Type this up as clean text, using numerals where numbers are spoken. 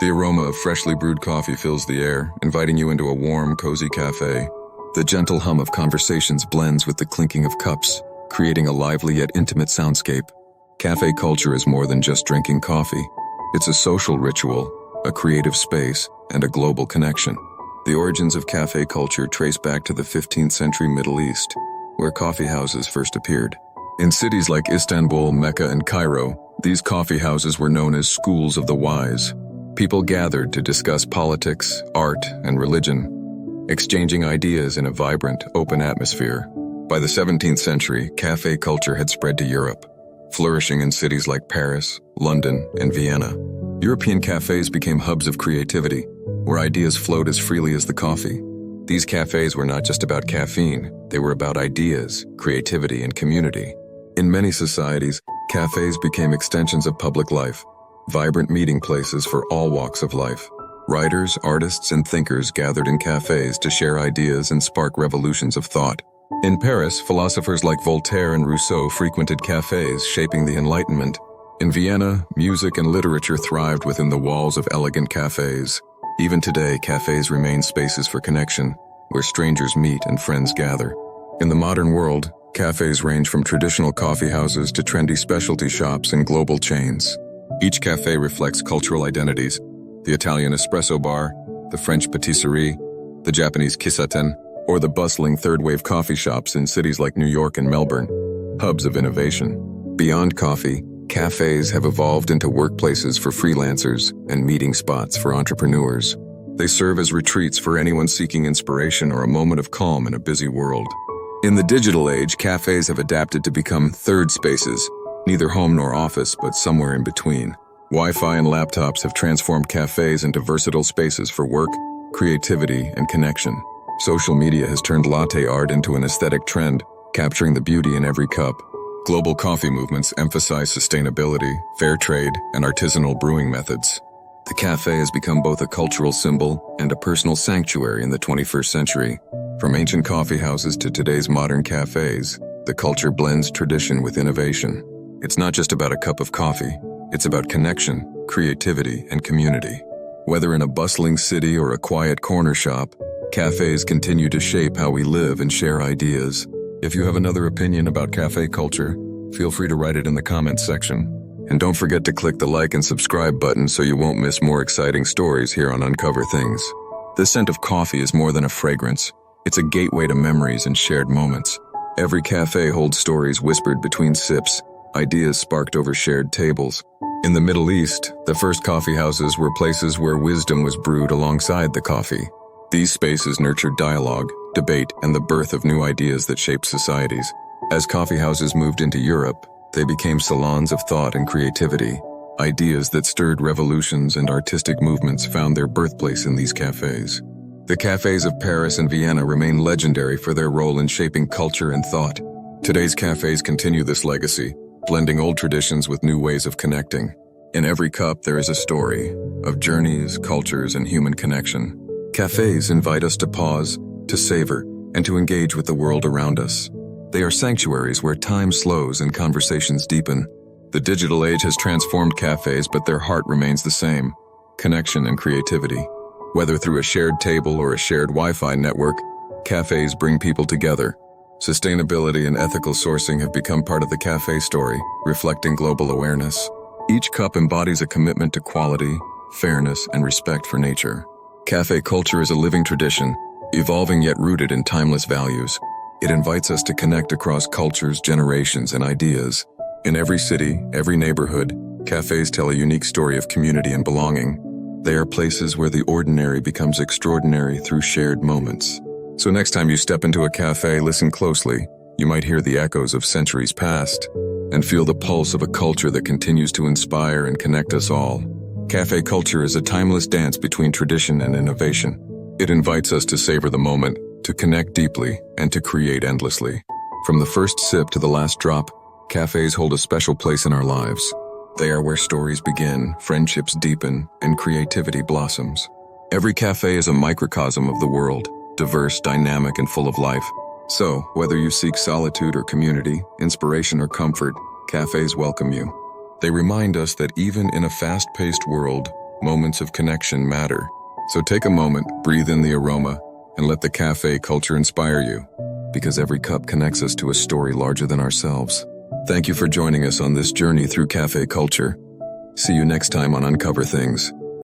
The aroma of freshly brewed coffee fills the air, inviting you into a warm, cozy cafe. The gentle hum of conversations blends with the clinking of cups, creating a lively yet intimate soundscape. Cafe culture is more than just drinking coffee. It's a social ritual, a creative space, and a global connection. The origins of cafe culture trace back to the 15th century Middle East, where coffee houses first appeared. In cities like Istanbul, Mecca, and Cairo, these coffee houses were known as schools of the wise. People gathered to discuss politics, art, and religion, exchanging ideas in a vibrant, open atmosphere. By the 17th century, cafe culture had spread to Europe, flourishing in cities like Paris, London, and Vienna. European cafes became hubs of creativity, where ideas flowed as freely as the coffee. These cafes were not just about caffeine, they were about ideas, creativity, and community. In many societies, cafes became extensions of public life, vibrant meeting places for all walks of life. Writers, artists, and thinkers gathered in cafes to share ideas and spark revolutions of thought. In Paris, philosophers like Voltaire and Rousseau frequented cafes, shaping the Enlightenment. In Vienna, music and literature thrived within the walls of elegant cafes. Even today, cafes remain spaces for connection, where strangers meet and friends gather. In the modern world, cafes range from traditional coffee houses to trendy specialty shops and global chains. Each cafe reflects cultural identities: the Italian espresso bar, the French patisserie, the Japanese kisaten, or the bustling third-wave coffee shops in cities like New York and Melbourne, hubs of innovation. Beyond coffee, cafes have evolved into workplaces for freelancers and meeting spots for entrepreneurs. They serve as retreats for anyone seeking inspiration or a moment of calm in a busy world. In the digital age, cafes have adapted to become third spaces, neither home nor office, but somewhere in between. Wi-Fi and laptops have transformed cafes into versatile spaces for work, creativity, and connection. Social media has turned latte art into an aesthetic trend, capturing the beauty in every cup. Global coffee movements emphasize sustainability, fair trade, and artisanal brewing methods. The cafe has become both a cultural symbol and a personal sanctuary in the 21st century. From ancient coffee houses to today's modern cafes, the culture blends tradition with innovation. It's not just about a cup of coffee, it's about connection, creativity, and community. Whether in a bustling city or a quiet corner shop, cafes continue to shape how we live and share ideas. If you have another opinion about cafe culture, feel free to write it in the comments section. And don't forget to click the like and subscribe button so you won't miss more exciting stories here on Uncover Things. The scent of coffee is more than a fragrance. It's a gateway to memories and shared moments. Every cafe holds stories whispered between sips, ideas sparked over shared tables. In the Middle East, the first coffee houses were places where wisdom was brewed alongside the coffee. These spaces nurtured dialogue, debate, and the birth of new ideas that shaped societies. As coffee houses moved into Europe, they became salons of thought and creativity. Ideas that stirred revolutions and artistic movements found their birthplace in these cafes. The cafes of Paris and Vienna remain legendary for their role in shaping culture and thought. Today's cafes continue this legacy, blending old traditions with new ways of connecting. In every cup, there is a story of journeys, cultures, and human connection. Cafes invite us to pause, to savor, and to engage with the world around us. They are sanctuaries where time slows and conversations deepen. The digital age has transformed cafes, but their heart remains the same: connection and creativity. Whether through a shared table or a shared Wi-Fi network, cafes bring people together. Sustainability and ethical sourcing have become part of the cafe story, reflecting global awareness. Each cup embodies a commitment to quality, fairness, and respect for nature. Cafe culture is a living tradition, evolving yet rooted in timeless values. It invites us to connect across cultures, generations, and ideas. In every city, every neighborhood, cafes tell a unique story of community and belonging. They are places where the ordinary becomes extraordinary through shared moments. So next time you step into a cafe, listen closely. You might hear the echoes of centuries past and feel the pulse of a culture that continues to inspire and connect us all. Cafe culture is a timeless dance between tradition and innovation. It invites us to savor the moment, to connect deeply, and to create endlessly. From the first sip to the last drop, cafes hold a special place in our lives. They are where stories begin, friendships deepen, and creativity blossoms. Every cafe is a microcosm of the world, diverse, dynamic, and full of life. So, whether you seek solitude or community, inspiration or comfort, cafes welcome you. They remind us that even in a fast-paced world, Moments of connection matter. So take a moment, breathe in the aroma, and let the cafe culture inspire you, because every cup connects us to a story larger than ourselves. Thank you for joining us on this journey through cafe culture. See you next time on Uncover Things.